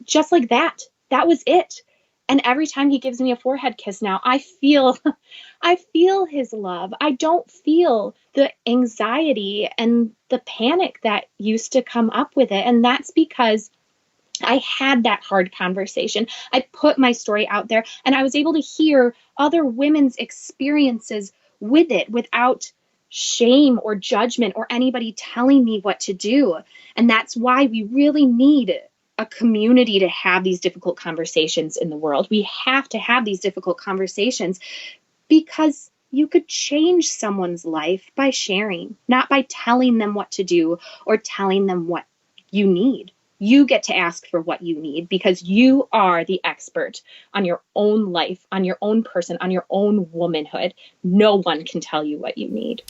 Speaker 2: just like that was it. And every time he gives me a forehead kiss now, I feel his love. I don't feel the anxiety and the panic that used to come up with it. And that's because I had that hard conversation. I put my story out there and I was able to hear other women's experiences with it without shame or judgment or anybody telling me what to do. And that's why we really need a community to have these difficult conversations in the world. We have to have these difficult conversations because you could change someone's life by sharing, not by telling them what to do or telling them what you need. You get to ask for what you need because you are the expert on your own life, on your own person, on your own womanhood. No one can tell you what you need.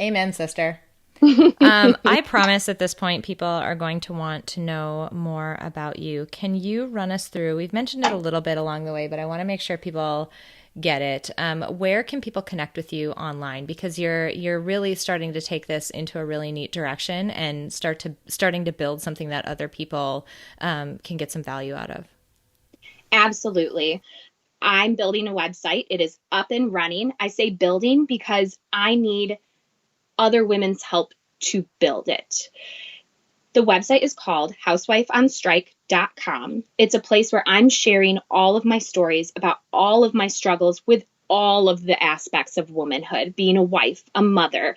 Speaker 1: Amen, sister. I promise at this point, people are going to want to know more about you. Can you run us through, we've mentioned it a little bit along the way, but I want to make sure people get it. Where can people connect with you online? Because you're really starting to take this into a really neat direction and starting to build something that other people can get some value out of.
Speaker 2: Absolutely. I'm building a website. It is up and running. I say building because I need other women's help to build it. The website is called housewifeonstrike.com. It's a place where I'm sharing all of my stories about all of my struggles with all of the aspects of womanhood, being a wife, a mother,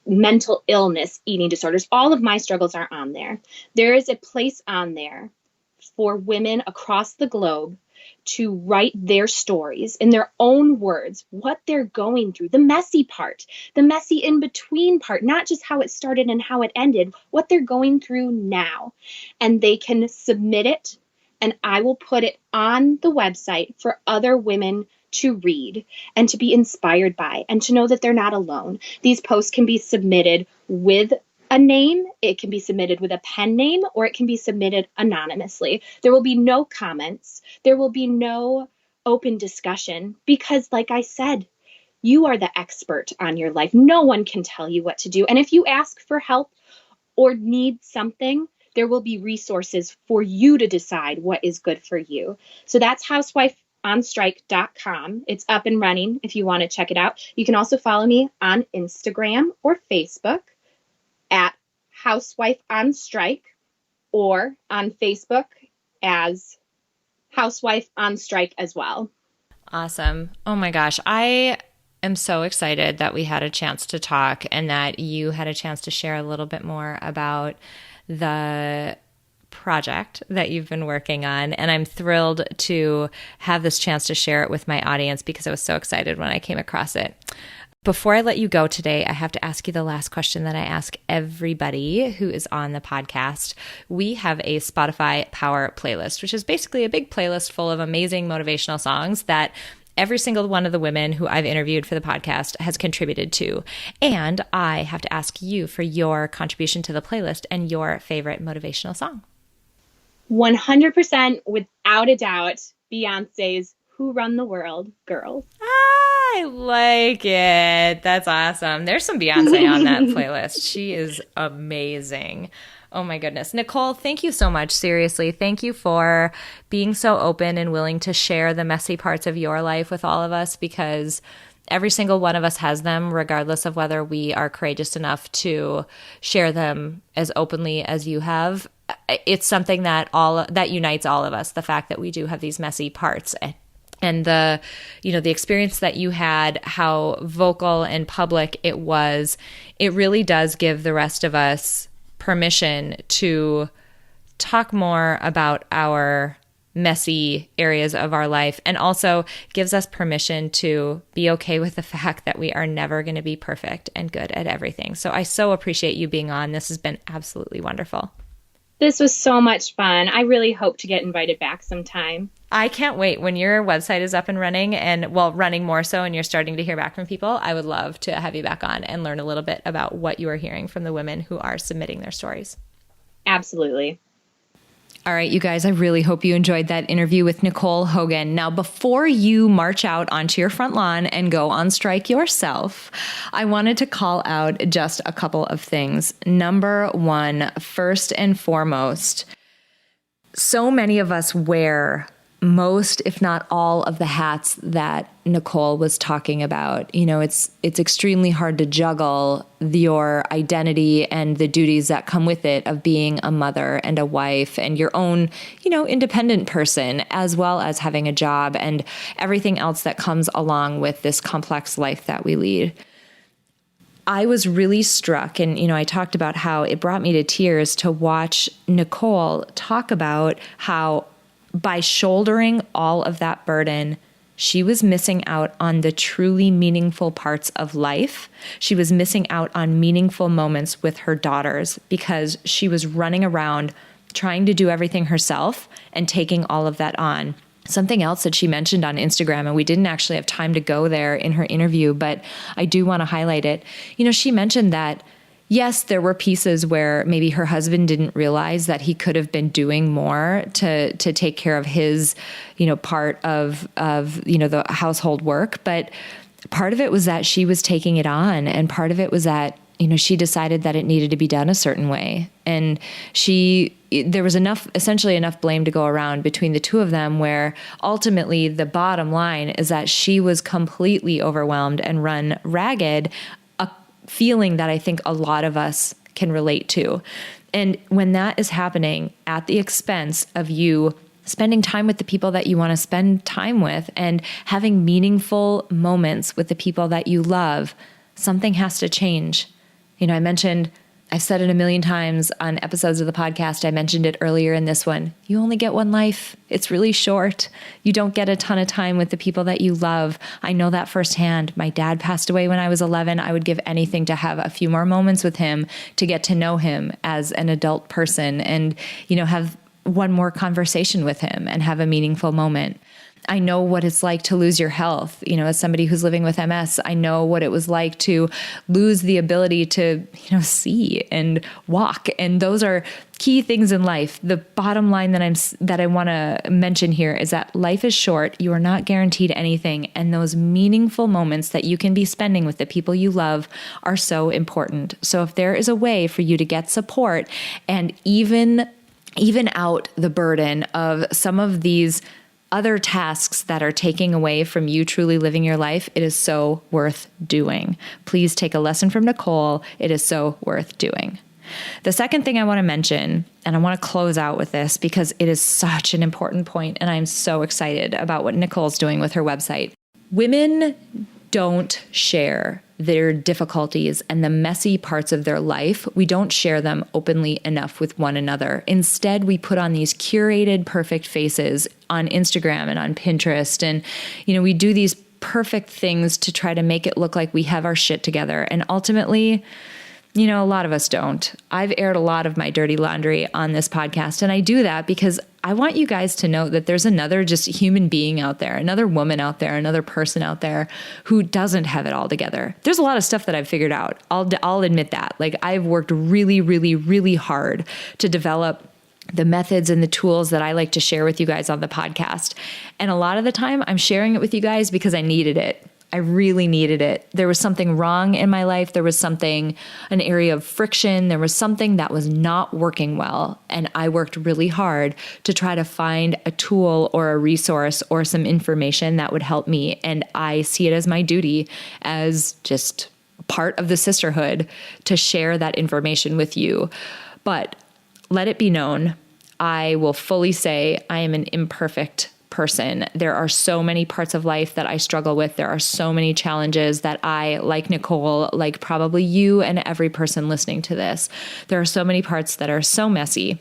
Speaker 2: mental illness, eating disorders. All of my struggles are on there. There is a place on there for women across the globe to write their stories in their own words, what they're going through, the messy part, the messy in-between part, not just how it started and how it ended, what they're going through now. And they can submit it, and I will put it on the website for other women to read and to be inspired by and to know that they're not alone. These posts can be submitted with a name, it can be submitted with a pen name, or it can be submitted anonymously. There will be no comments. There will be no open discussion because, like I said, you are the expert on your life. No one can tell you what to do. And if you ask for help or need something, there will be resources for you to decide what is good for you. So that's housewifeonstrike.com. It's up and running if you want to check it out. You can also follow me on Instagram or Facebook at Housewife on Strike, or on Facebook as Housewife on Strike as well.
Speaker 1: Awesome. Oh my gosh. I am so excited that we had a chance to talk and that you had a chance to share a little bit more about the project that you've been working on. And I'm thrilled to have this chance to share it with my audience because I was so excited when I came across it. Before I let you go today, I have to ask you the last question that I ask everybody who is on the podcast. We have a Spotify Power playlist, which is basically a big playlist full of amazing motivational songs that every single one of the women who I've interviewed for the podcast has contributed to. And I have to ask you for your contribution to the playlist and your favorite motivational song.
Speaker 2: 100% without a doubt, Beyonce's Who Run the World, Girls.
Speaker 1: I like it. That's awesome. There's some Beyonce on that playlist. She is amazing. Oh my goodness. Nicole, thank you so much. Seriously. Thank you for being so open and willing to share the messy parts of your life with all of us, because every single one of us has them, regardless of whether we are courageous enough to share them as openly as you have. It's something that unites all of us, the fact that we do have these messy parts. And the experience that you had, how vocal and public it was, it really does give the rest of us permission to talk more about our messy areas of our life, and also gives us permission to be okay with the fact that we are never going to be perfect and good at everything. So I so appreciate you being on. This has been absolutely wonderful.
Speaker 2: This was so much fun. I really hope to get invited back sometime.
Speaker 1: I can't wait. When your website is up and running, and running more so, and you're starting to hear back from people, I would love to have you back on and learn a little bit about what you are hearing from the women who are submitting their stories.
Speaker 2: Absolutely.
Speaker 1: All right, you guys, I really hope you enjoyed that interview with Nicole Hogan. Now, before you march out onto your front lawn and go on strike yourself, I wanted to call out just a couple of things. Number one, first and foremost, so many of us wear most, if not all, of the hats that Nicole was talking about. It's extremely hard to juggle your identity and the duties that come with it of being a mother and a wife and your own, independent person, as well as having a job and everything else that comes along with this complex life that we lead. I was really struck, and, I talked about how it brought me to tears to watch Nicole talk about how by shouldering all of that burden, she was missing out on the truly meaningful parts of life. She was missing out on meaningful moments with her daughters because she was running around trying to do everything herself and taking all of that on. Something else that she mentioned on Instagram, and we didn't actually have time to go there in her interview, but I do want to highlight it. She mentioned that yes, there were pieces where maybe her husband didn't realize that he could have been doing more to take care of his, part of the household work. But part of it was that she was taking it on. And part of it was that, she decided that it needed to be done a certain way. And there was essentially enough blame to go around between the two of them, where ultimately the bottom line is that she was completely overwhelmed and run ragged, feeling that I think a lot of us can relate to. And when that is happening at the expense of you spending time with the people that you want to spend time with and having meaningful moments with the people that you love, something has to change. I've said it a million times on episodes of the podcast. I mentioned it earlier in this one. You only get one life. It's really short. You don't get a ton of time with the people that you love. I know that firsthand. My dad passed away when I was 11. I would give anything to have a few more moments with him, to get to know him as an adult person and, have one more conversation with him and have a meaningful moment. I know what it's like to lose your health. As somebody who's living with MS, I know what it was like to lose the ability to, see and walk. And those are key things in life. The bottom line that I want to mention here is that life is short. You are not guaranteed anything. And those meaningful moments that you can be spending with the people you love are so important. So if there is a way for you to get support and even out the burden of some of these other tasks that are taking away from you truly living your life, it is so worth doing. Please take a lesson from Nicole. It is so worth doing. The second thing I want to mention, and I want to close out with this because it is such an important point, and I'm so excited about what Nicole's doing with her website. Women don't share their difficulties and the messy parts of their life. We don't share them openly enough with one another. Instead, we put on these curated, perfect faces on Instagram and on Pinterest. And, we do these perfect things to try to make it look like we have our shit together. And ultimately, a lot of us don't. I've aired a lot of my dirty laundry on this podcast, and I do that because I want you guys to know that there's another just human being out there, another woman out there, another person out there who doesn't have it all together. There's a lot of stuff that I've figured out. I'll admit that. I've worked really, really, really hard to develop the methods and the tools that I like to share with you guys on the podcast. And a lot of the time I'm sharing it with you guys because I needed it. I really needed it. There was something wrong in my life. There was an area of friction. There was something that was not working well. And I worked really hard to try to find a tool or a resource or some information that would help me. And I see it as my duty, as just part of the sisterhood, to share that information with you. But let it be known, I will fully say I am an imperfect person. There are so many parts of life that I struggle with. There are so many challenges that I, like Nicole, like probably you and every person listening to this, there are so many parts that are so messy.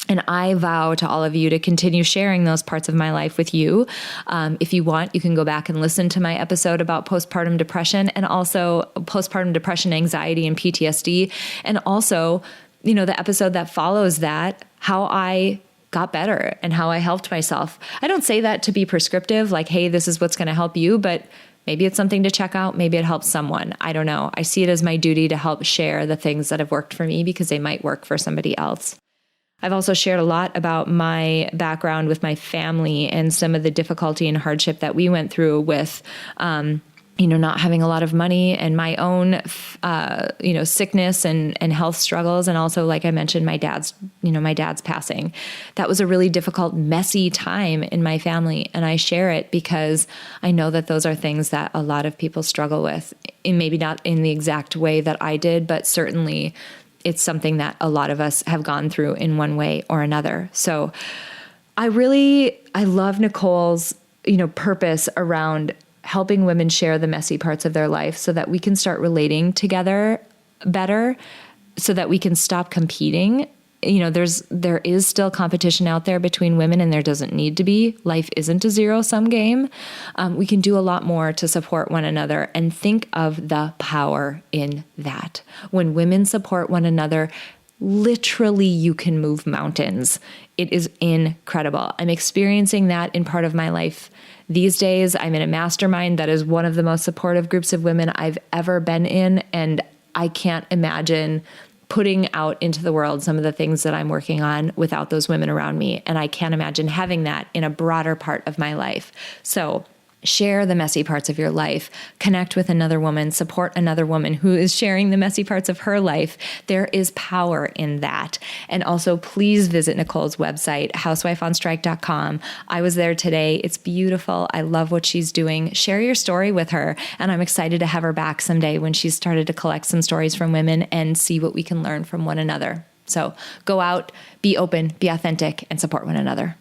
Speaker 1: And I vow to all of you to continue sharing those parts of my life with you. If you want, you can go back and listen to my episode about postpartum depression, and also postpartum depression, anxiety, and PTSD. And also, the episode that follows that, how I got better and how I helped myself. I don't say that to be prescriptive, like, hey, this is what's going to help you, but maybe it's something to check out. Maybe it helps someone. I don't know. I see it as my duty to help share the things that have worked for me because they might work for somebody else. I've also shared a lot about my background with my family and some of the difficulty and hardship that we went through with, not having a lot of money, and my own, sickness and health struggles. And also, like I mentioned, my dad's passing. That was a really difficult, messy time in my family. And I share it because I know that those are things that a lot of people struggle with, and maybe not in the exact way that I did, but certainly it's something that a lot of us have gone through in one way or another. So I love Nicole's, purpose around helping women share the messy parts of their life so that we can start relating together better, so that we can stop competing. There is still competition out there between women, and there doesn't need to be. Life isn't a zero-sum game. We can do a lot more to support one another, and think of the power in that. When women support one another, literally you can move mountains. It is incredible. I'm experiencing that in part of my life these days. I'm in a mastermind that is one of the most supportive groups of women I've ever been in, and I can't imagine putting out into the world some of the things that I'm working on without those women around me. And I can't imagine having that in a broader part of my life. So share the messy parts of your life, connect with another woman, support another woman who is sharing the messy parts of her life. There is power in that. And also, please visit Nicole's website, housewifeonstrike.com. I was there today. It's beautiful. I love what she's doing. Share your story with her. And I'm excited to have her back someday when she's started to collect some stories from women and see what we can learn from one another. So go out, be open, be authentic, and support one another.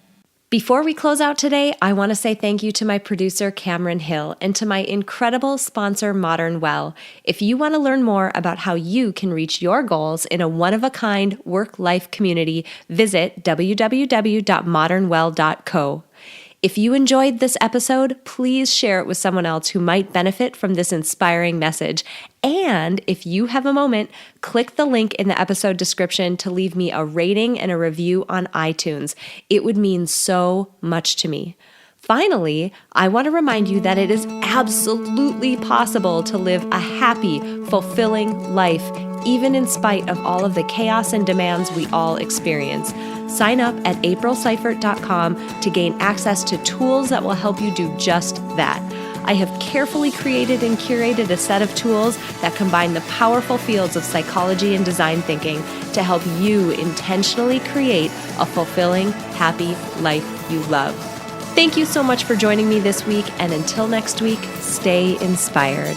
Speaker 1: Before we close out today, I want to say thank you to my producer, Cameron Hill, and to my incredible sponsor, Modern Well. If you want to learn more about how you can reach your goals in a one-of-a-kind work-life community, visit www.modernwell.co. If you enjoyed this episode, please share it with someone else who might benefit from this inspiring message. And if you have a moment, click the link in the episode description to leave me a rating and a review on iTunes. It would mean so much to me. Finally, I want to remind you that it is absolutely possible to live a happy, fulfilling life, even in spite of all of the chaos and demands we all experience. Sign up at aprilseifert.com to gain access to tools that will help you do just that. I have carefully created and curated a set of tools that combine the powerful fields of psychology and design thinking to help you intentionally create a fulfilling, happy life you love. Thank you so much for joining me this week, and until next week, stay inspired.